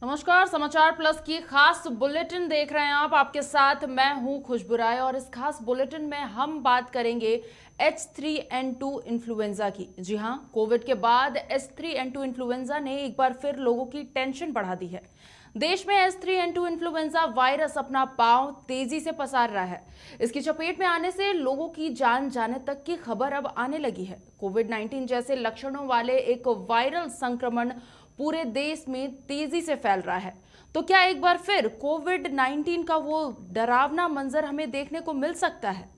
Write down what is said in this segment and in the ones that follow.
नमस्कार, समाचार प्लस की खास बुलेटिन देख रहे हैं आप। आपके साथ मैं हूं खुशबू राय और इस खास बुलेटिन में हम बात करेंगे H3N2 इन्फ्लुएंजा की। जी हां, कोविड के बाद H3N2 इन्फ्लुएंजा ने एक बार फिर लोगों की टेंशन बढ़ा दी है। देश में H3N2 इन्फ्लुएंजा वायरस अपना पांव तेजी से पसार रहा है। इसकी चपेट में आने से लोगों की जान जाने तक की खबर अब आने लगी है। कोविड-19 जैसे लक्षणों वाले एक वायरल संक्रमण पूरे देश में तेजी से फैल रहा है। तो क्या एक बार फिर कोविड-19 का वो डरावना मंजर हमें देखने को मिल सकता है?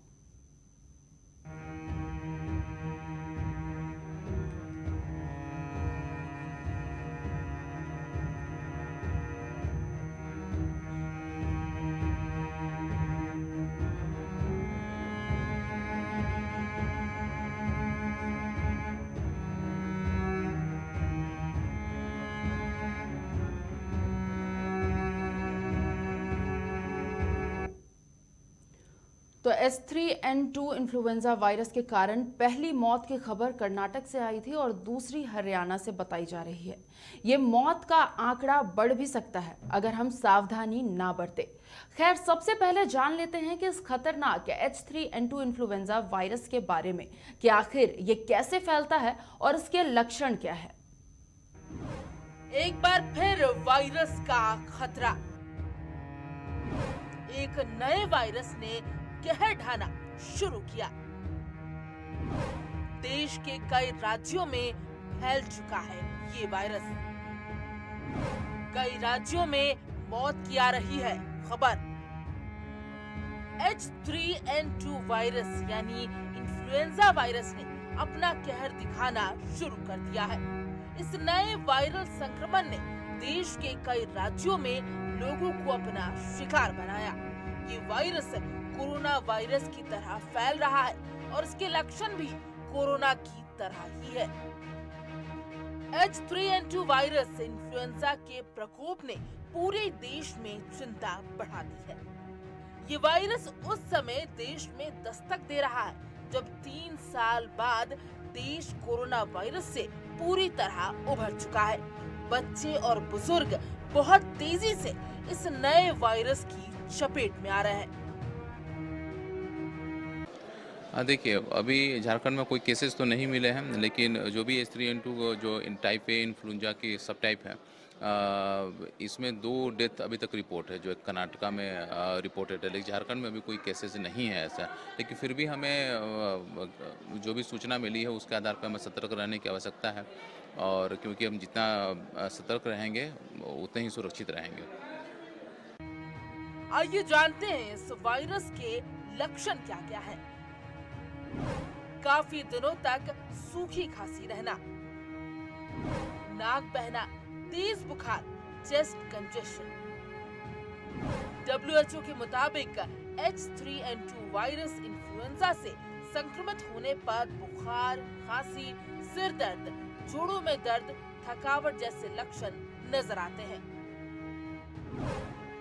तो H3N2 इन्फ्लुएंजा वायरस के कारण पहली मौत की खबर कर्नाटक से आई थी और दूसरी हरियाणा से बताई जा रही है। ये मौत का आंकड़ा बढ़ भी सकता है अगर हम सावधानी ना बरते। खैर, सबसे पहले जान लेते हैं कि इस खतरनाक H3N2 इन्फ्लुएंजा वायरस के बारे में कि आखिर ये कैसे फैलता है और इसके लक्षण क्या है। एक बार फिर वायरस का खतरा। एक नए वायरस ने कहर ढाना शुरू किया। देश के कई राज्यों में फैल चुका है ये वायरस। कई राज्यों में मौत की आ रही है खबर। H3N2 वायरस यानी इन्फ्लुएंजा वायरस ने अपना कहर दिखाना शुरू कर दिया है। इस नए वायरल संक्रमण ने देश के कई राज्यों में लोगों को अपना शिकार बनाया। ये वायरस कोरोना वायरस की तरह फैल रहा है और इसके लक्षण भी कोरोना की तरह ही है। H3N2 वायरस इन्फ्लुएंजा के प्रकोप ने पूरे देश में चिंता बढ़ा दी है। ये वायरस उस समय देश में दस्तक दे रहा है जब 3 साल बाद देश कोरोना वायरस से पूरी तरह उभर चुका है। बच्चे और बुजुर्ग बहुत तेजी से इस नए वायरस की चपेट में आ रहे हैं। देखिए, अभी झारखंड में कोई केसेस तो नहीं मिले हैं, लेकिन जो भी H3N2 जो टाइप ए इन्फ्लुएंजा की सब टाइप है, इसमें 2 डेथ अभी तक रिपोर्ट है, जो एक कर्नाटका में रिपोर्टेड है। लेकिन झारखंड में अभी कोई केसेस नहीं है ऐसा। लेकिन फिर भी हमें जो भी सूचना मिली है उसके आधार पर हमें सतर्क रहने की आवश्यकता है, और क्योंकि हम जितना सतर्क रहेंगे उतने ही सुरक्षित रहेंगे। आइए जानते हैं इस वायरस के लक्षण क्या क्या है। काफी दिनों तक सूखी खांसी रहना, नाक बहना, तेज बुखार, चेस्ट कंजेशन। WHO के मुताबिक H3N2 वायरस इन्फ्लुएंजा से संक्रमित होने पर बुखार, खांसी, सिर दर्द, जोड़ों में दर्द, थकावट जैसे लक्षण नजर आते हैं।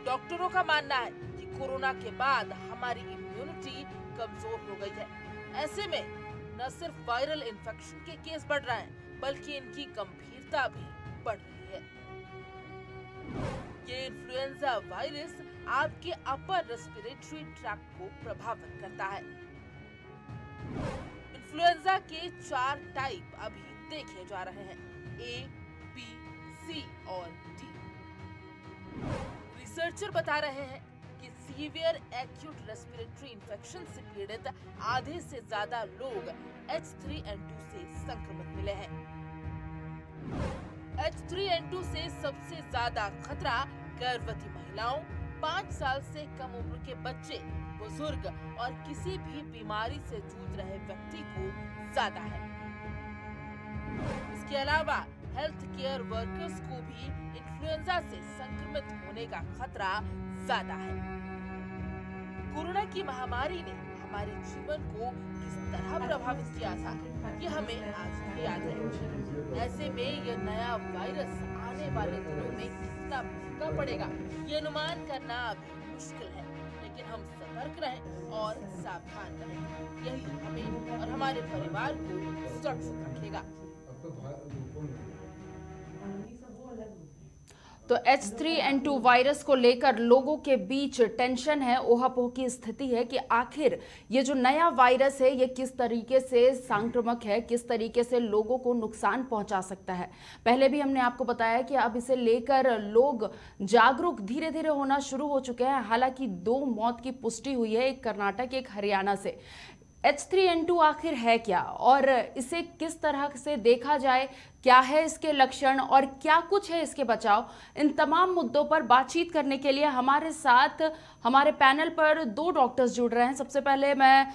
डॉक्टरों का मानना है कि कोरोना के बाद हमारी इम्यूनिटी कमजोर हो गई है। ऐसे में न सिर्फ वायरल इन्फेक्शन के केस बढ़ रहे हैं, बल्कि इनकी गंभीरता भी बढ़ रही है। ये इन्फ्लुएंजा वायरस आपके अपर रेस्पिरेटरी ट्रैक्ट को प्रभावित करता है। इन्फ्लुएंजा के 4 टाइप अभी देखे जा रहे हैं, A, B, C और D। रिसर्चर बता रहे हैं कि सीवियर एक्यूट रेस्पिरेटरी इंफेक्शन से पीड़ित आधे से ज्यादा लोग H3N2 से संक्रमित मिले हैं। H3N2 से सबसे ज्यादा खतरा गर्भवती महिलाओं, 5 साल से कम उम्र के बच्चे, बुजुर्ग और किसी भी बीमारी से जूझ रहे व्यक्ति को ज्यादा है। इसके अलावा हेल्थ केयर वर्कर्स को भी इन्फ्लुएंजा से संक्रमित होने का खतरा ज्यादा है। कोरोना की महामारी ने हमारे जीवन को किस तरह प्रभावित किया था, ये हमें आज भी याद है। ऐसे में यह नया वायरस आने वाले दिनों में कितना महंगा पड़ेगा, ये अनुमान करना अभी मुश्किल है। लेकिन हम सतर्क रहें और सावधान रहें, यही हमें और हमारे परिवार को सुरक्षित रखेगा। तो H3N2 वायरस को लेकर लोगों के बीच टेंशन है, ओहापोह की स्थिति है कि आखिर ये जो नया वायरस है ये किस तरीके से संक्रामक है, किस तरीके से लोगों को नुकसान पहुंचा सकता है। पहले भी हमने आपको बताया कि अब इसे लेकर लोग जागरूक धीरे धीरे होना शुरू हो चुके हैं। हालांकि 2 मौत की पुष्टि हुई है, एक कर्नाटक एक हरियाणा से। H3N2 आखिर है क्या और इसे किस तरह से देखा जाए, क्या है इसके लक्षण और क्या कुछ है इसके बचाव, इन तमाम मुद्दों पर बातचीत करने के लिए हमारे साथ हमारे पैनल पर 2 डॉक्टर्स जुड़ रहे हैं। सबसे पहले मैं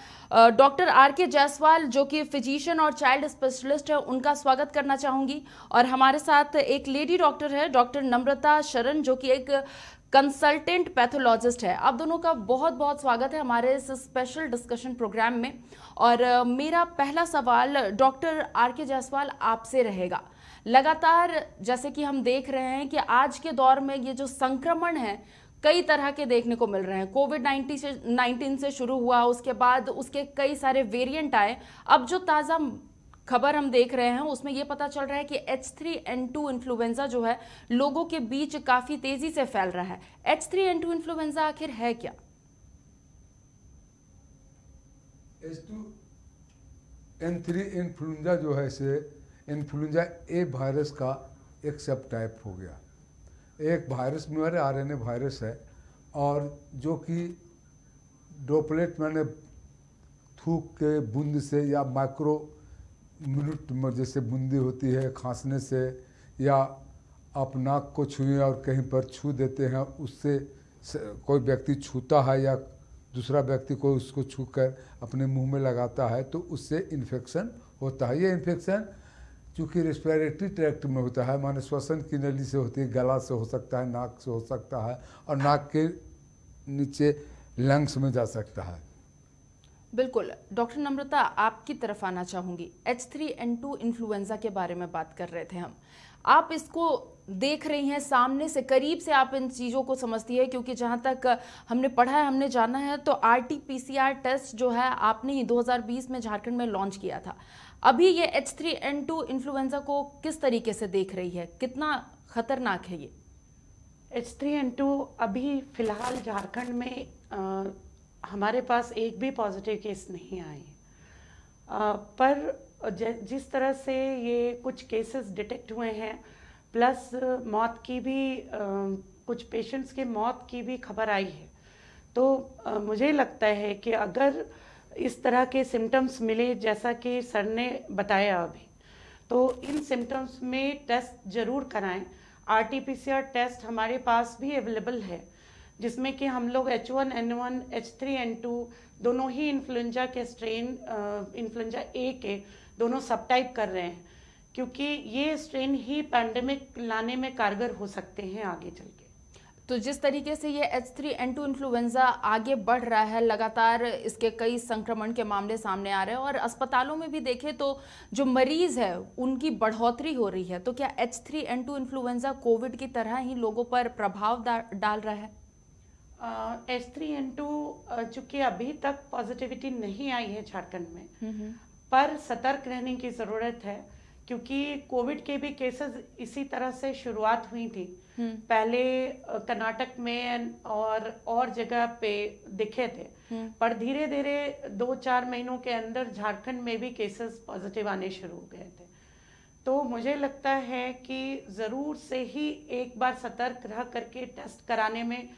डॉक्टर RK जायसवाल जो कि फिजिशियन और चाइल्ड स्पेशलिस्ट है, उनका स्वागत करना चाहूँगी। और हमारे साथ एक लेडी डॉक्टर है, डॉक्टर नम्रता शरण, जो कि एक कंसल्टेंट पैथोलॉजिस्ट है। आप दोनों का बहुत बहुत स्वागत है हमारे इस स्पेशल डिस्कशन प्रोग्राम में। और मेरा पहला सवाल डॉक्टर RK जायसवाल आपसे रहेगा। लगातार जैसे कि हम देख रहे हैं कि आज के दौर में ये जो संक्रमण है कई तरह के देखने को मिल रहे हैं। कोविड-19 से शुरू हुआ, उसके बाद उसके कई सारे वेरिएंट आए। अब जो ताज़ा खबर हम देख रहे हैं उसमें यह पता चल रहा है कि H3N2 इन्फ्लुएंजा जो है लोगों के बीच काफी तेजी से फैल रहा है। H3N2 इन्फ्लुएंजा आखिर है क्या? H2N3 इन्फ्लुएंजा जो है से इन्फ्लुएंजा ए वायरस का एक सब टाइप हो गया। एक वायरस में RNA वायरस है और जो कि ड्रॉपलेट मैंने थूक के बूंद से या माइक्रो मिनट में जैसे बूंदी होती है खांसने से, या आप नाक को छुए और कहीं पर छू देते हैं, उससे कोई व्यक्ति छूता है या दूसरा व्यक्ति को उसको छूकर अपने मुंह में लगाता है तो उससे इन्फेक्शन होता है। ये इन्फेक्शन चूँकि रेस्पिरेटरी ट्रैक्ट में होता है, माने श्वसन की नली से होती है, गला से हो सकता है, नाक से हो सकता है और नाक के नीचे लंग्स में जा सकता है। बिल्कुल। डॉक्टर नम्रता, आपकी तरफ आना चाहूंगी। H3N2 इन्फ्लुएंजा के बारे में बात कर रहे थे हम, आप इसको देख रही हैं सामने से, करीब से आप इन चीज़ों को समझती है, क्योंकि जहां तक हमने पढ़ा है, हमने जाना है तो RT-PCR टेस्ट जो है आपने ही 2020 में झारखंड में लॉन्च किया था। अभी ये H3N2 इन्फ्लुएंजा को किस तरीके से देख रही है, कितना खतरनाक है ये? H3N2 अभी फिलहाल झारखंड में हमारे पास एक भी पॉजिटिव केस नहीं आए, पर जिस तरह से ये कुछ केसेस डिटेक्ट हुए हैं, प्लस मौत की भी कुछ पेशेंट्स के मौत की भी खबर आई है, तो मुझे लगता है कि अगर इस तरह के सिम्टम्स मिले जैसा कि सर ने बताया अभी, तो इन सिम्टम्स में टेस्ट ज़रूर कराएं। RT-PCR टेस्ट हमारे पास भी अवेलेबल है, जिसमें कि हम लोग H1N1, H3N2 दोनों ही इन्फ्लुएंजा के स्ट्रेन, इन्फ्लुएंजा ए के दोनों सब टाइप कर रहे हैं, क्योंकि ये स्ट्रेन ही पैंडेमिक लाने में कारगर हो सकते हैं आगे चल के। तो जिस तरीके से ये H3N2 इन्फ्लुएंजा आगे बढ़ रहा है, लगातार इसके कई संक्रमण के मामले सामने आ रहे हैं और अस्पतालों में भी देखें तो जो मरीज है उनकी बढ़ोतरी हो रही है, तो क्या H3N2 इन्फ्लुएंजा कोविड की तरह ही लोगों पर प्रभाव डाल रहा है? H3N2 चूंकि अभी तक पॉजिटिविटी नहीं आई है झारखंड में, पर सतर्क रहने की ज़रूरत है, क्योंकि कोविड के भी केसेस इसी तरह से शुरुआत हुई थी। पहले कर्नाटक में और जगह पे दिखे थे, पर धीरे धीरे 2-4 महीनों के अंदर झारखंड में भी केसेस पॉजिटिव आने शुरू हो गए थे। तो मुझे लगता है कि ज़रूर से ही एक बार सतर्क रह करके टेस्ट कराने में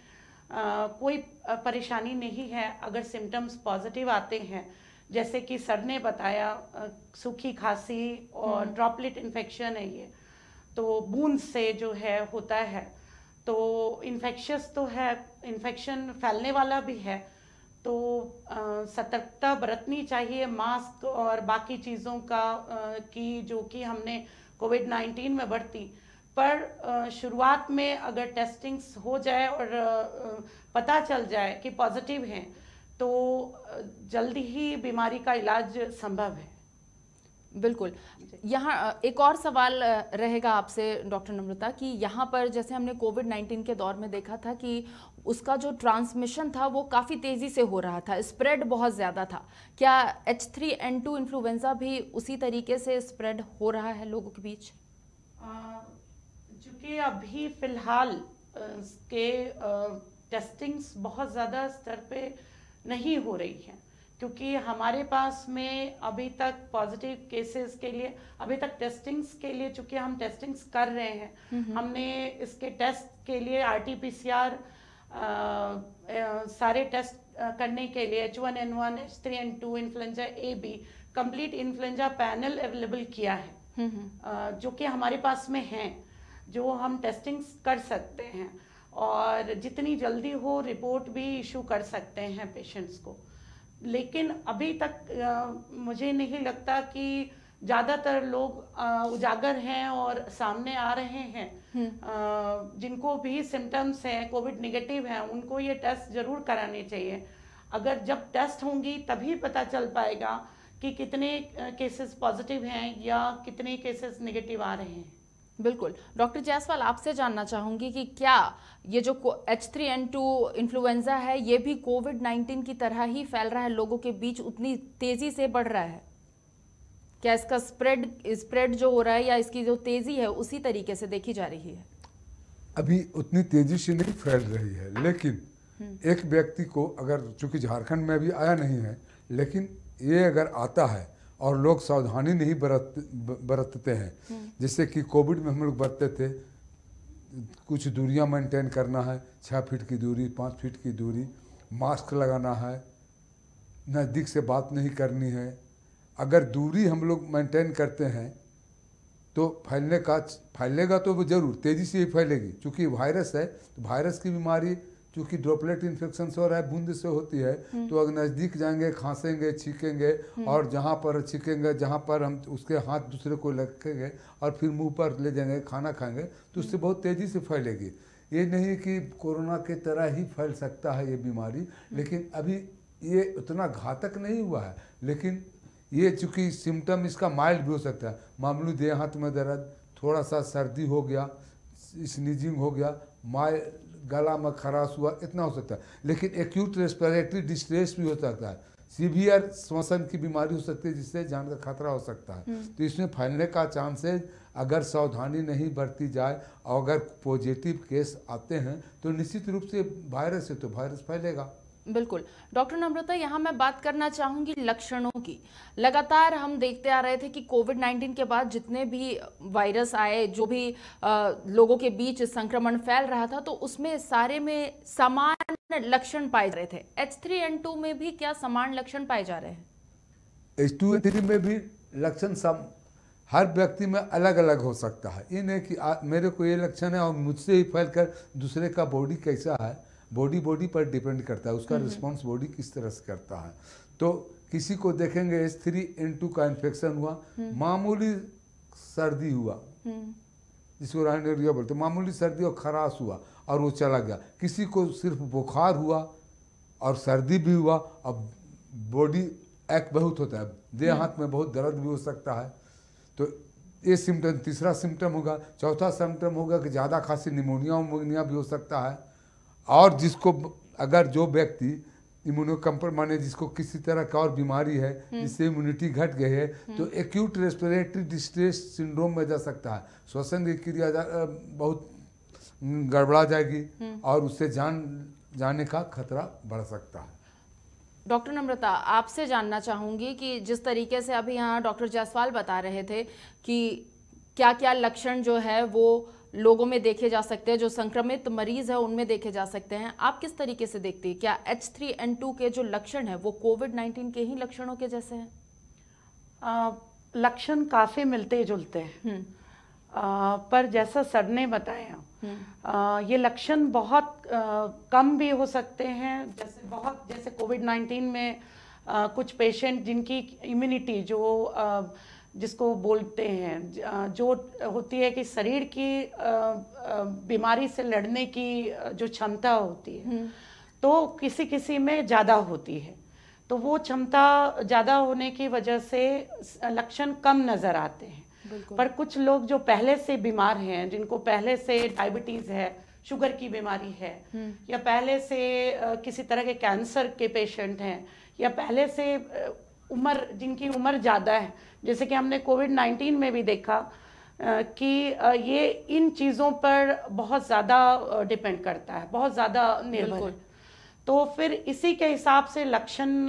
कोई परेशानी नहीं है। अगर सिम्टम्स पॉजिटिव आते हैं, जैसे कि सर ने बताया, सूखी खांसी और ड्रॉपलेट इन्फेक्शन है ये, तो बूंद से जो है होता है, तो इन्फेक्शियस तो है, इन्फेक्शन फैलने वाला भी है, तो सतर्कता बरतनी चाहिए। मास्क और बाकी चीज़ों का की जो कि हमने कोविड-19 में बरती, पर शुरुआत में अगर टेस्टिंग्स हो जाए और पता चल जाए कि पॉजिटिव हैं, तो जल्दी ही बीमारी का इलाज संभव है। बिल्कुल। यहाँ एक और सवाल रहेगा आपसे डॉक्टर नम्रता, कि यहाँ पर जैसे हमने कोविड-19 के दौर में देखा था कि उसका जो ट्रांसमिशन था वो काफ़ी तेज़ी से हो रहा था, स्प्रेड बहुत ज़्यादा था। क्या H3N2 इन्फ्लुएंजा भी उसी तरीके से स्प्रेड हो रहा है लोगों के बीच? चूँकि अभी फिलहाल के टेस्टिंग्स बहुत ज़्यादा स्तर पे नहीं हो रही हैं, क्योंकि हमारे पास में अभी तक पॉजिटिव केसेस के लिए अभी तक टेस्टिंग्स के लिए, चूँकि हम टेस्टिंग्स कर रहे हैं, हमने इसके टेस्ट के लिए RT-PCR सारे टेस्ट करने के लिए H1N1, H3N2, influenza A B complete influenza panel available किया है, जो कि हमारे पास में हैं, जो हम टेस्टिंग्स कर सकते हैं और जितनी जल्दी हो रिपोर्ट भी इशू कर सकते हैं पेशेंट्स को। लेकिन अभी तक मुझे नहीं लगता कि ज़्यादातर लोग उजागर हैं और सामने आ रहे हैं। जिनको भी सिम्टम्स हैं, कोविड नेगेटिव हैं, उनको ये टेस्ट ज़रूर कराने चाहिए। अगर जब टेस्ट होंगी तभी पता चल पाएगा कि कितने केसेस पॉजिटिव हैं या कितने केसेस नेगेटिव आ रहे हैं। बिल्कुल। डॉक्टर जायसवाल, आपसे जानना चाहूंगी कि क्या ये जो H3N2 इन्फ्लुएंजा है ये भी कोविड-19 की तरह ही फैल रहा है, लोगों के बीच उतनी तेजी से बढ़ रहा है? क्या इसका स्प्रेड जो हो रहा है या इसकी जो तेजी है उसी तरीके से देखी जा रही है? अभी उतनी तेजी से नहीं फैल रही है, लेकिन एक व्यक्ति को अगर, चूंकि झारखंड में अभी आया नहीं है, लेकिन ये अगर आता है और लोग सावधानी नहीं बरतते हैं, जैसे कि कोविड में हम लोग बरतते थे, कुछ दूरियां मेंटेन करना है, 6 फीट की दूरी, 5 फीट की दूरी, मास्क लगाना है, नज़दीक से बात नहीं करनी है। अगर दूरी हम लोग मेंटेन करते हैं तो फैलेगा तो वो जरूर तेज़ी से ही फैलेगी, क्योंकि वायरस है। तो वायरस की बीमारी क्योंकि ड्रॉपलेट इन्फेक्शन से हो रहा है, बूंद से होती है, तो अगर नज़दीक जाएंगे, खांसेंगे, छींकेंगे और जहाँ पर छींकेंगे, जहाँ पर हम उसके हाथ दूसरे को रखेंगे और फिर मुंह पर ले जाएंगे, खाना खाएंगे, तो उससे बहुत तेज़ी से फैलेगी। ये नहीं कि कोरोना के तरह ही फैल सकता है ये बीमारी, लेकिन अभी ये उतना घातक नहीं हुआ है। लेकिन ये चूँकि सिम्टम इसका माइल्ड भी हो सकता है, मामूली देह हाथ में दर्द, थोड़ा सा सर्दी हो गया, स्नीजिंग हो गया, गला में खराश हुआ, इतना हो सकता है। लेकिन एक्यूट रेस्पिरेटरी डिस्ट्रेस भी हो सकता है, सीवियर श्वसन की बीमारी हो सकती है, जिससे जान का खतरा हो सकता है। तो इसमें फैलने का चांस है, अगर सावधानी नहीं बरती जाए और अगर पॉजिटिव केस आते हैं तो निश्चित रूप से वायरस है तो वायरस फैलेगा। बिल्कुल। डॉक्टर नम्रता, यहाँ मैं बात करना चाहूंगी लक्षणों की। लगातार हम देखते आ रहे थे कि कोविड-19 के बाद जितने भी वायरस आए, जो भी लोगों के बीच संक्रमण फैल रहा था, तो उसमें सारे में समान लक्षण पाए जा रहे थे। H3N2 में भी क्या समान लक्षण पाए जा रहे हैं? H2N3 में भी लक्षण हर व्यक्ति में अलग अलग हो सकता है। ये नहीं कि मेरे को ये लक्षण है और मुझसे ही फैलकर दूसरे का बॉडी कैसा है, बॉडी पर डिपेंड करता है, उसका रिस्पॉन्स बॉडी किस तरह से करता है। तो किसी को देखेंगे H3N2 का इन्फेक्शन हुआ, मामूली सर्दी हुआ, जिसको राइनोरिया बोलते, मामूली सर्दी और खराश हुआ और वो चला गया। किसी को सिर्फ बुखार हुआ और सर्दी भी हुआ, अब बॉडी एक बहुत होता है, देह हाथ में बहुत दर्द भी हो सकता है। तो ये सिम्टम, तीसरा सिम्टम होगा। चौथा सिम्टम होगा कि ज़्यादा खांसी, निमोनिया भी हो सकता है। और जिसको, अगर जो व्यक्ति इम्यूनोकम्पर माने जिसको किसी तरह का और बीमारी है जिससे इम्यूनिटी घट गई है, तो एक्यूट रेस्पिरेटरी डिस्ट्रेस सिंड्रोम में जा सकता है। श्वसन की क्रिया बहुत गड़बड़ा जाएगी और उससे जान जाने का खतरा बढ़ सकता है। डॉक्टर नम्रता, आपसे जानना चाहूंगी कि जिस तरीके से अभी यहाँ डॉक्टर जायसवाल बता रहे थे कि क्या क्या लक्षण जो है वो लोगों में देखे जा सकते हैं, जो संक्रमित मरीज है उनमें देखे जा सकते हैं, आप किस तरीके से देखते हैं? क्या H3N2 के जो लक्षण है वो कोविड-19 के ही लक्षणों के जैसे हैं? लक्षण काफ़ी मिलते जुलते हैं, पर जैसा सर ने बताया, ये लक्षण बहुत कम भी हो सकते हैं। जैसे कोविड-19 में कुछ पेशेंट जिनकी इम्यूनिटी जिसको बोलते हैं, जो होती है कि शरीर की बीमारी से लड़ने की जो क्षमता होती है, तो किसी किसी में ज़्यादा होती है। तो वो क्षमता ज़्यादा होने की वजह से लक्षण कम नज़र आते हैं। पर कुछ लोग जो पहले से बीमार हैं, जिनको पहले से डायबिटीज़ है, शुगर की बीमारी है, या पहले से किसी तरह के कैंसर के पेशेंट हैं, या पहले से जिनकी उम्र ज़्यादा है, जैसे कि हमने कोविड-19 में भी देखा कि ये इन चीज़ों पर बहुत ज़्यादा डिपेंड करता है, बहुत ज़्यादा निर्भर है। तो फिर इसी के हिसाब से लक्षण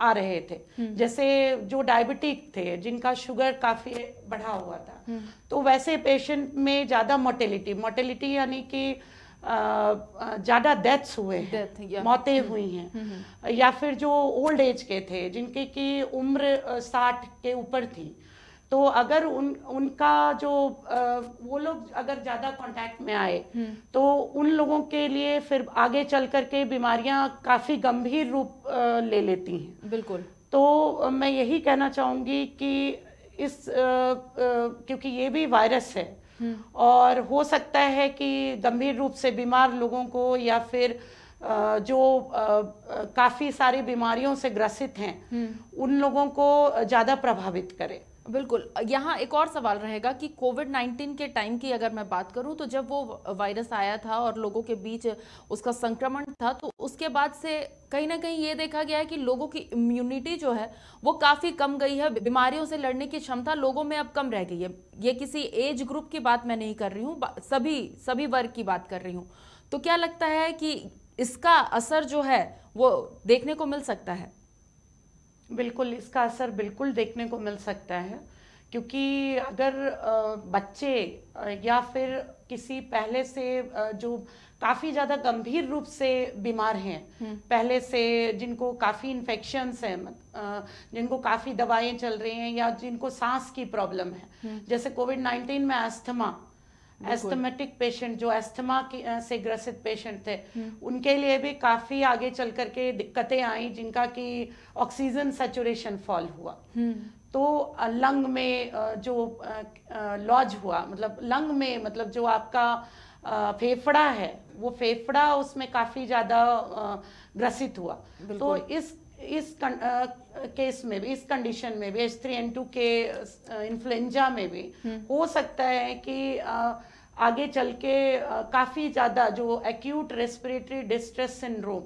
आ रहे थे। जैसे जो डायबिटिक थे, जिनका शुगर काफ़ी बढ़ा हुआ था, तो वैसे पेशेंट में ज़्यादा मोर्टेलिटी यानी कि ज़्यादा डेथ्स हुए हैं, मौतें हुई हैं। या फिर जो ओल्ड एज के थे, जिनकी की उम्र 60 के ऊपर थी, तो अगर उनका जो वो लोग अगर ज़्यादा कांटेक्ट में आए तो उन लोगों के लिए फिर आगे चल कर के बीमारियां काफ़ी गंभीर रूप ले लेती हैं। बिल्कुल। तो मैं यही कहना चाहूँगी कि क्योंकि ये भी वायरस है और हो सकता है कि गंभीर रूप से बीमार लोगों को या फिर जो काफ़ी सारी बीमारियों से ग्रसित हैं उन लोगों को ज़्यादा प्रभावित करे। बिल्कुल। यहाँ एक और सवाल रहेगा कि कोविड-19 के टाइम की अगर मैं बात करूं तो जब वो वायरस आया था और लोगों के बीच उसका संक्रमण था, तो उसके बाद से कहीं ना कहीं ये देखा गया है कि लोगों की इम्यूनिटी जो है वो काफ़ी कम गई है, बीमारियों से लड़ने की क्षमता लोगों में अब कम रह गई है। ये किसी एज ग्रुप की बात मैं नहीं कर रही हूँ, सभी वर्ग की बात कर रही हूँ। तो क्या लगता है कि इसका असर जो है वो देखने को मिल सकता है? बिल्कुल, इसका असर बिल्कुल देखने को मिल सकता है, क्योंकि अगर बच्चे या फिर किसी पहले से जो काफ़ी ज़्यादा गंभीर रूप से बीमार हैं, पहले से जिनको काफ़ी इन्फेक्शंस हैं, जिनको काफ़ी दवाएं चल रही हैं या जिनको सांस की प्रॉब्लम है, जैसे कोविड-19 में एस्थमेटिक पेशेंट जो अस्थमा से ग्रसित पेशेंट थे, उनके लिए भी काफ़ी आगे चल करके दिक्कतें आई, जिनका कि ऑक्सीजन सैचुरेशन फॉल हुआ। तो लंग में जो लॉज हुआ, मतलब लंग में मतलब जो आपका फेफड़ा है, वो फेफड़ा उसमें काफ़ी ज़्यादा ग्रसित हुआ। तो इस केस में भी, इस कंडीशन में भी, H3N2 के इन्फ्लुएंजा में भी हो सकता है कि आगे चल के काफ़ी ज़्यादा जो एक्यूट रेस्पिरेटरी डिस्ट्रेस सिंड्रोम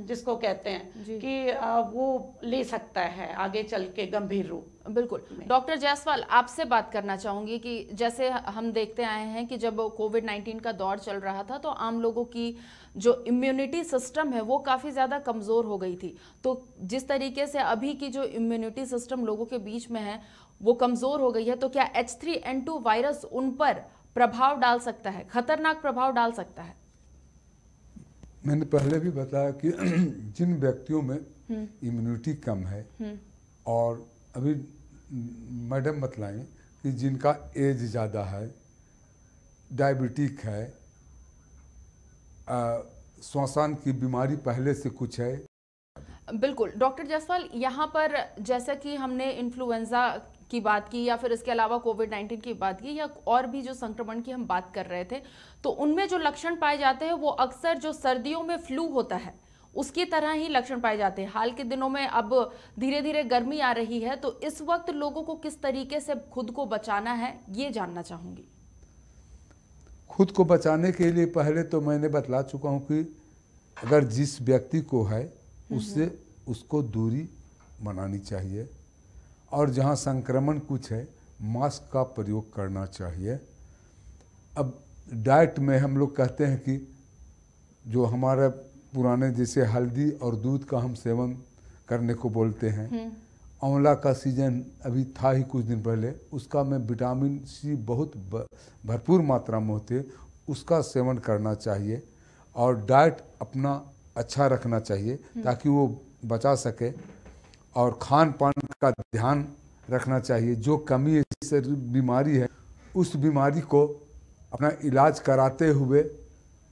जिसको कहते हैं कि वो ले सकता है आगे चल के गंभीर रूप। बिल्कुल। डॉक्टर जायसवाल, आपसे बात करना चाहूंगी कि जैसे हम देखते आए हैं कि जब कोविड-19 का दौर चल रहा था तो आम लोगों की जो इम्यूनिटी सिस्टम है वो काफ़ी ज़्यादा कमज़ोर हो गई थी। तो जिस तरीके से अभी की जो इम्यूनिटी सिस्टम लोगों के बीच में है वो कमज़ोर हो गई है, तो क्या H3N2 वायरस उन पर प्रभाव डाल सकता है, खतरनाक प्रभाव डाल सकता है? मैंने पहले भी बताया कि जिन व्यक्तियों में इम्यूनिटी कम है और अभी मैडम बतलाएं कि जिनका एज ज़्यादा है, डायबिटिक है, श्वसन की बीमारी पहले से कुछ है। बिल्कुल। डॉक्टर जायसवाल, यहाँ पर जैसा कि हमने इन्फ्लुएंजा की बात की या फिर इसके अलावा कोविड-19 की बात की या और भी जो संक्रमण की हम बात कर रहे थे, तो उनमें जो लक्षण पाए जाते हैं वो अक्सर जो सर्दियों में फ्लू होता है उसकी तरह ही लक्षण पाए जाते हैं। हाल के दिनों में अब धीरे धीरे गर्मी आ रही है, तो इस वक्त लोगों को किस तरीके से खुद को बचाना है ये जानना चाहूँगी। खुद को बचाने के लिए पहले तो मैंने बतला चुका हूँ कि अगर जिस व्यक्ति को है उससे उसको दूरी बनानी चाहिए और जहाँ संक्रमण कुछ है मास्क का प्रयोग करना चाहिए। अब डाइट में हम लोग कहते हैं कि जो हमारे पुराने जैसे हल्दी और दूध का हम सेवन करने को बोलते हैं, आंवला का सीजन अभी था ही कुछ दिन पहले, उसका में विटामिन सी बहुत भरपूर मात्रा में होते, उसका सेवन करना चाहिए और डाइट अपना अच्छा रखना चाहिए ताकि वो बचा सके और खान पान का ध्यान रखना चाहिए। जो कमी से बीमारी है उस बीमारी को अपना इलाज कराते हुए,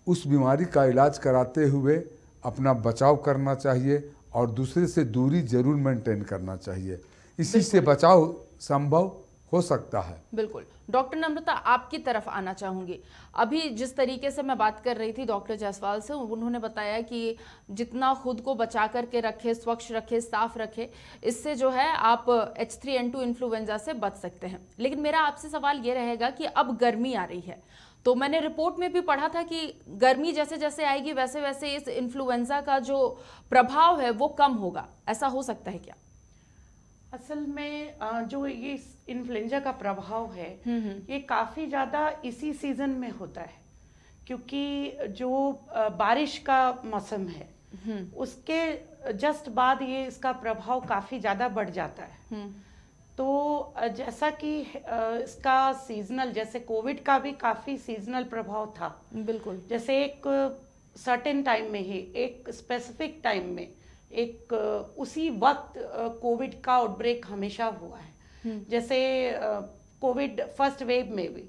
उस बीमारी का इलाज कराते हुए अपना बचाव करना चाहिए और दूसरे से दूरी जरूर मेंटेन करना चाहिए। इसी से बचाव संभव हो सकता है। बिल्कुल। डॉक्टर नम्रता, आपकी तरफ आना चाहूंगी। अभी जिस तरीके से मैं बात कर रही थी डॉक्टर जायसवाल से, उन्होंने बताया कि जितना खुद को बचा करके रखे, स्वच्छ रखे, साफ रखे, इससे जो है आप H3N2 इन्फ्लुएंजा से बच सकते हैं। लेकिन मेरा आपसे सवाल ये रहेगा कि अब गर्मी आ रही है, तो मैंने रिपोर्ट में भी पढ़ा था कि गर्मी जैसे जैसे आएगी वैसे वैसे इस इन्फ्लुएंजा का जो प्रभाव है वो कम होगा। ऐसा हो सकता है क्या? असल में जो ये इन्फ्लुएंजा का प्रभाव है ये काफी ज्यादा इसी सीजन में होता है, क्योंकि जो बारिश का मौसम है उसके जस्ट बाद ये इसका प्रभाव काफी ज्यादा बढ़ जाता है। तो जैसा कि इसका सीजनल, जैसे कोविड का भी काफी सीजनल प्रभाव था, बिल्कुल, जैसे एक सर्टेन टाइम में ही, एक स्पेसिफिक टाइम में, एक उसी वक्त कोविड का आउटब्रेक हमेशा हुआ है। जैसे कोविड फर्स्ट वेव में भी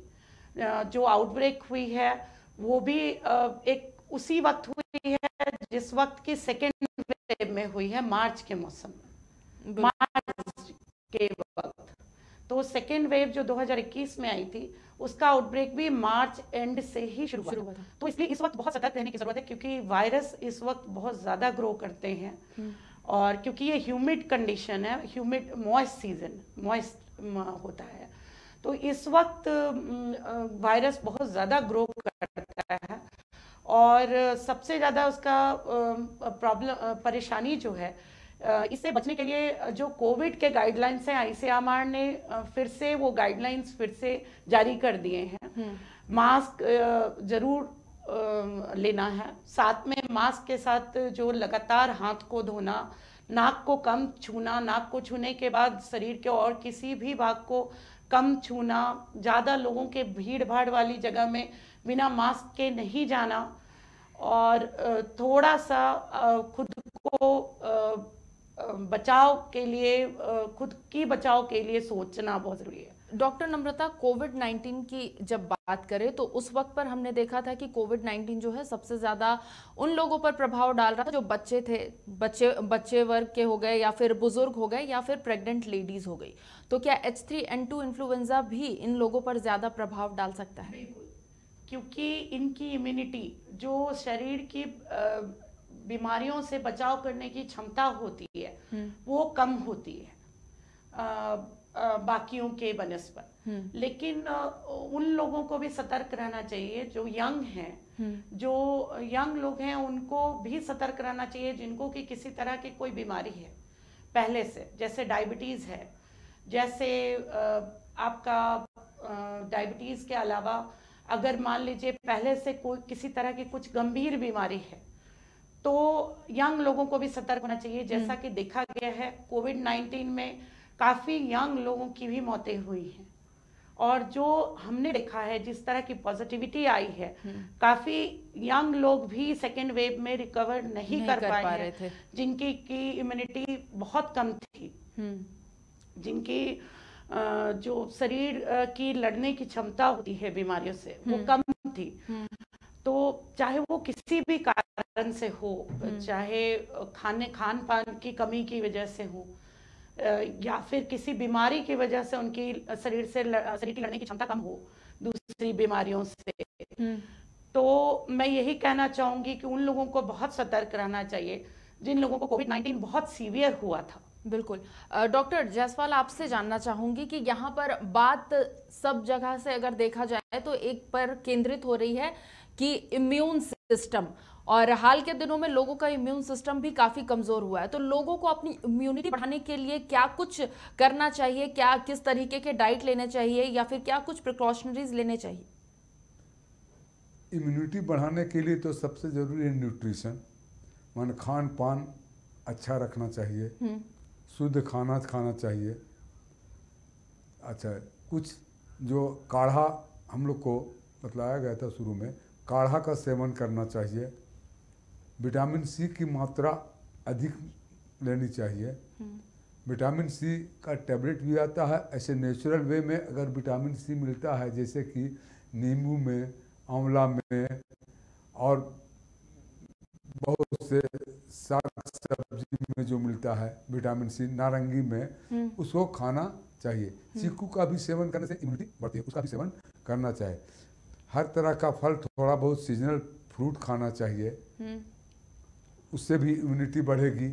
जो आउटब्रेक हुई है वो भी एक उसी वक्त हुई है जिस वक्त की सेकेंड वेव में हुई है, मार्च के मौसम में, मार्च के वक्त। तो सेकेंड वेव जो 2021 में आई थी उसका आउटब्रेक भी मार्च एंड से ही शुरू हुआ था। तो इसलिए इस वक्त बहुत सतर्क रहने की जरूरत है, क्योंकि वायरस इस वक्त बहुत ज्यादा ग्रो करते हैं और क्योंकि ये ह्यूमिड कंडीशन है, ह्यूमिड मॉइस्ट सीजन, मॉइस्ट होता है, तो इस वक्त वायरस बहुत ज्यादा ग्रो करता है। और सबसे ज्यादा उसका परेशानी जो है, इससे बचने के लिए जो कोविड के गाइडलाइंस हैं, आईसीएमआर ने फिर से वो गाइडलाइंस फिर से जारी कर दिए हैं। मास्क जरूर लेना है, साथ में मास्क के साथ जो लगातार हाथ को धोना, नाक को कम छूना, नाक को छूने के बाद शरीर के और किसी भी भाग को कम छूना, ज़्यादा लोगों के भीड़ भाड़ वाली जगह में बिना मास्क के नहीं जाना, और थोड़ा सा खुद को बचाव के लिए, खुद की बचाव के लिए सोचना बहुत जरूरी है। डॉक्टर नम्रता, कोविड-19 की जब बात करें तो उस वक्त पर हमने देखा था कि कोविड-19 जो है सबसे ज्यादा उन लोगों पर प्रभाव डाल रहा था जो बच्चे थे, बच्चे वर्ग के हो गए या फिर बुजुर्ग हो गए या फिर प्रेग्नेंट लेडीज हो गई। तो क्या H3N2 इन्फ्लुएंजा भी इन लोगों पर ज्यादा प्रभाव डाल सकता है? क्योंकि इनकी इम्यूनिटी, जो शरीर की बीमारियों से बचाव करने की क्षमता होती है वो कम होती है बाकियों के बनस्पत। लेकिन उन लोगों को भी सतर्क रहना चाहिए जो यंग हैं, जो यंग लोग हैं उनको भी सतर्क रहना चाहिए, जिनको कि किसी तरह की कोई बीमारी है पहले से, जैसे डायबिटीज है, जैसे आपका डायबिटीज के अलावा अगर मान लीजिए पहले से कोई किसी तरह की कुछ गंभीर बीमारी है तो यंग लोगों को भी सतर्क होना चाहिए। जैसा कि देखा गया है कोविड-19 में काफी यंग लोगों की भी मौतें हुई हैं, और जो हमने देखा है जिस तरह की पॉजिटिविटी आई है, काफी यंग लोग भी सेकेंड वेव में रिकवर नहीं कर पाए थे, जिनकी की इम्यूनिटी बहुत कम थी, जिनकी जो शरीर की लड़ने की क्षमता होती है बीमारियों से वो कम थी। तो चाहे वो किसी भी कारण से हो, चाहे खान पान की कमी की वजह से हो, या फिर किसी बीमारी की वजह से उनकी शरीर की लड़ने की क्षमता कम हो दूसरी बीमारियों से, तो मैं यही कहना चाहूंगी कि उन लोगों को बहुत सतर्क रहना चाहिए जिन लोगों को कोविड-19 बहुत सीवियर हुआ था। बिल्कुल। डॉक्टर जायसवाल, आपसे जानना चाहूंगी कि यहाँ पर बात सब जगह से अगर देखा जाए तो एक पर केंद्रित हो रही है कि इम्यून सिस्टम, और हाल के दिनों में लोगों का इम्यून सिस्टम भी काफी कमजोर हुआ है, तो लोगों को अपनी इम्यूनिटी बढ़ाने के लिए क्या कुछ करना चाहिए, क्या किस तरीके के डाइट लेने चाहिए या फिर क्या कुछ प्रिकॉशनरीज लेने चाहिए? इम्यूनिटी बढ़ाने के लिए तो सबसे जरूरी है न्यूट्रिशन, मान खान पान अच्छा रखना चाहिए, शुद्ध खाना खाना चाहिए। अच्छा, कुछ जो काढ़ा हम लोग को बतलाया गया था शुरू में, काढ़ा का सेवन करना चाहिए, विटामिन सी की मात्रा अधिक लेनी चाहिए। विटामिन सी का टैबलेट भी आता है, ऐसे नेचुरल वे में अगर विटामिन सी मिलता है जैसे कि नींबू में, आंवला में और बहुत से साग सब्जी में जो मिलता है विटामिन सी, नारंगी में, उसको खाना चाहिए। चीकू का भी सेवन करने से इम्यूनिटी बढ़ती है, उसका भी सेवन करना चाहिए। हर तरह का फल, थोड़ा बहुत सीजनल फ्रूट खाना चाहिए, उससे भी इम्यूनिटी बढ़ेगी।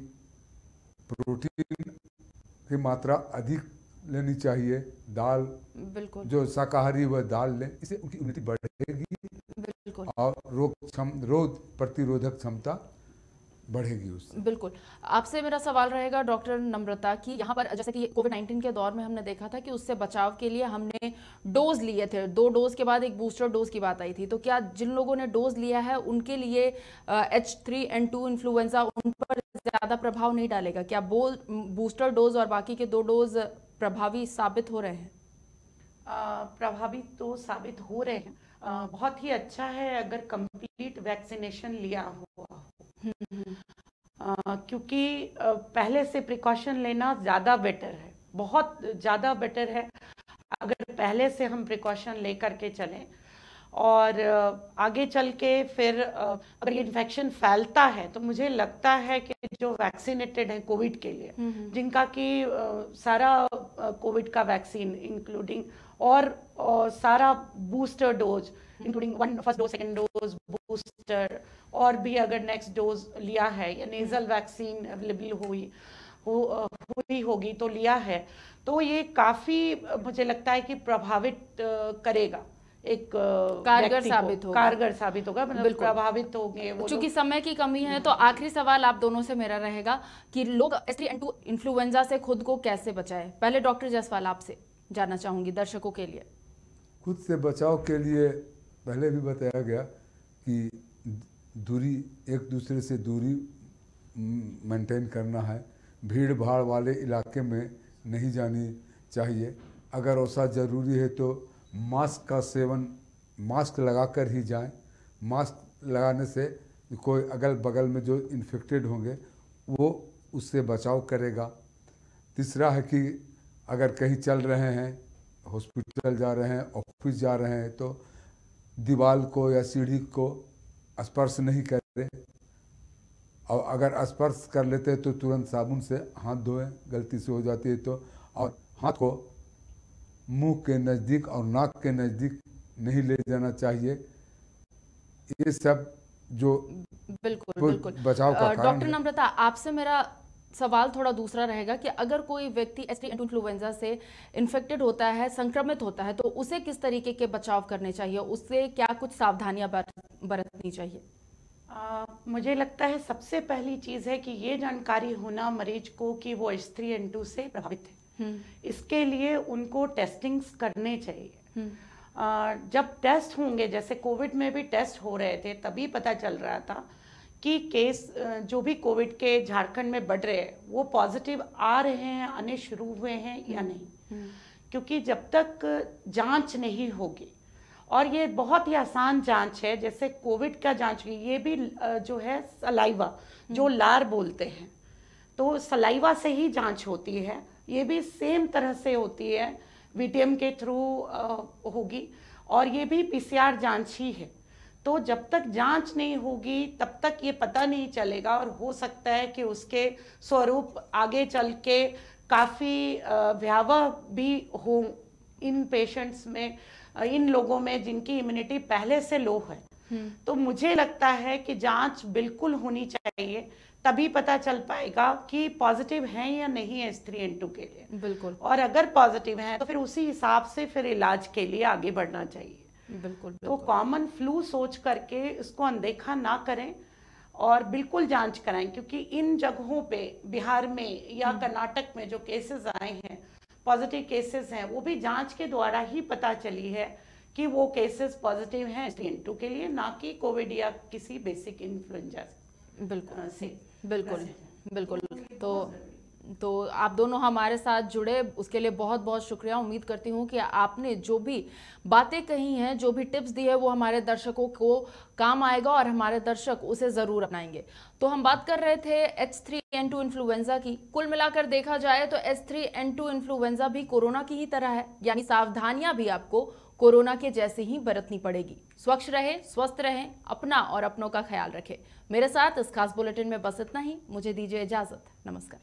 प्रोटीन की मात्रा अधिक लेनी चाहिए, दाल, बिल्कुल, जो शाकाहारी वह दाल लें, इससे उनकी इम्यूनिटी बढ़ेगी, बिल्कुल, और रोग प्रतिरोधक क्षमता बढ़ेगी उससे। बिल्कुल। आपसे मेरा सवाल रहेगा डॉक्टर नम्रता कि यहाँ पर जैसे कि कोविड-19 के दौर में हमने देखा था कि उससे बचाव के लिए हमने डोज लिए थे, 2 डोज के बाद एक बूस्टर डोज की बात आई थी, तो क्या जिन लोगों ने डोज लिया है उनके लिए H3N2 इन्फ्लुएंजा उन पर ज़्यादा प्रभाव नहीं डालेगा? क्या बूस्टर डोज और बाकी के 2 डोज प्रभावी साबित हो रहे हैं? प्रभावित तो साबित हो रहे हैं। बहुत ही अच्छा है अगर कंप्लीट वैक्सीनेशन लिया हुआ हो, क्योंकि पहले से प्रिकॉशन लेना ज़्यादा बेटर है, बहुत ज़्यादा बेटर है अगर पहले से हम प्रिकॉशन लेकर के चलें। और आगे चल के फिर अगर इन्फेक्शन फैलता है तो मुझे लगता है कि जो वैक्सीनेटेड है कोविड के लिए, जिनका कि सारा कोविड का वैक्सीन इंक्लूडिंग और सारा booster dose including first dose, second dose, booster और भी अगर नेक्स्ट डोज लिया है या नेजल वैक्सीन अवेलेबल हुई होगी तो लिया है, तो ये काफ़ी मुझे लगता है कि प्रभावित करेगा, एक कारगर साबित होगा, मतलब प्रभावित होंगे वो। चूंकि समय की कमी है तो आखिरी सवाल आप दोनों से मेरा रहेगा कि लोग H3N2 इन्फ्लुएंजा से खुद को कैसे बचाएं? पहले डॉक्टर जायसवाल आपसे जानना चाहूंगी दर्शकों के लिए। खुद से बचाव के लिए पहले भी बताया गया कि दूरी, एक दूसरे से दूरी मेंटेन करना है, भीड़ भाड़ वाले इलाके में नहीं जानी चाहिए, अगर ऐसा ज़रूरी है तो मास्क का सेवन, मास्क लगाकर ही जाएं। मास्क लगाने से कोई अगल बगल में जो इन्फेक्टेड होंगे वो उससे बचाव करेगा। तीसरा है कि अगर कहीं चल रहे हैं, हॉस्पिटल जा रहे हैं, ऑफिस जा रहे हैं, तो दीवार को या सीढ़ी को स्पर्श नहीं करें, और अगर स्पर्श कर लेते हैं तो तुरंत साबुन से हाथ धोएं, गलती से हो जाती है तो, और हाथ को मुंह के नज़दीक और नाक के नज़दीक नहीं ले जाना चाहिए। ये सब जो बिल्कुल बचाव का कारण। डॉक्टर नम्रता, आपसे मेरा सवाल थोड़ा दूसरा रहेगा कि अगर कोई व्यक्ति H3N2 इन्फ्लुएंजा से इन्फेक्टेड होता है, संक्रमित होता है, तो उसे किस तरीके के बचाव करने चाहिए? उससे क्या कुछ सावधानियां बरतनी चाहिए? मुझे लगता है सबसे पहली चीज़ है कि ये जानकारी होना मरीज को कि वो H3N2 से प्रभावित है। इसके लिए उनको टेस्टिंग्स करने चाहिए। जब टेस्ट होंगे, जैसे कोविड में भी टेस्ट हो रहे थे, तभी पता चल रहा था कि केस जो भी कोविड के झारखंड में बढ़ रहे हैं वो पॉजिटिव आ रहे हैं, आने शुरू हुए हैं या नहीं, क्योंकि जब तक जांच नहीं होगी, और ये बहुत ही आसान जांच है, जैसे कोविड का जांच की, ये भी जो है सलाइवा, जो लार बोलते हैं, तो सलाइवा से ही जांच होती है, ये भी सेम तरह से होती है, VTM के थ्रू होगी, और ये भी PCR जांच ही है। तो जब तक जांच नहीं होगी तब तक ये पता नहीं चलेगा, और हो सकता है कि उसके स्वरूप आगे चल के काफ़ी भयावह भी हो इन पेशेंट्स में, इन लोगों में जिनकी इम्यूनिटी पहले से लो है। तो मुझे लगता है कि जांच बिल्कुल होनी चाहिए, तभी पता चल पाएगा कि पॉजिटिव हैं या नहीं है H3N2 के लिए। बिल्कुल। और अगर पॉजिटिव हैं तो फिर उसी हिसाब से फिर इलाज के लिए आगे बढ़ना चाहिए। बिल्कुल। तो कॉमन फ्लू सोच करके इसको अनदेखा ना करें और बिल्कुल जांच कराएं, क्योंकि इन जगहों पे बिहार में या कर्नाटक में जो केसेस आए हैं, पॉजिटिव केसेस हैं, वो भी जांच के द्वारा ही पता चली है कि वो केसेस पॉजिटिव हैं H3N2 के लिए, ना कि कोविड या किसी बेसिक इन्फ्लुएंजा से। बिल्कुल। तो आप दोनों हमारे साथ जुड़े, उसके लिए बहुत बहुत शुक्रिया। उम्मीद करती हूँ कि आपने जो भी बातें कही हैं, जो भी टिप्स दी है, वो हमारे दर्शकों को काम आएगा और हमारे दर्शक उसे ज़रूर अपनाएंगे। तो हम बात कर रहे थे H3N2 इन्फ्लुएंजा की। कुल मिलाकर देखा जाए तो H3N2 इन्फ्लुएंजा भी कोरोना की ही तरह है, यानी सावधानियां भी आपको कोरोना के जैसे ही बरतनी पड़ेगी। स्वच्छ रहें, स्वस्थ रहें, अपना और अपनों का ख्याल रखें। मेरे साथ इस खास बुलेटिन में बस इतना ही। मुझे दीजिए इजाजत। नमस्कार।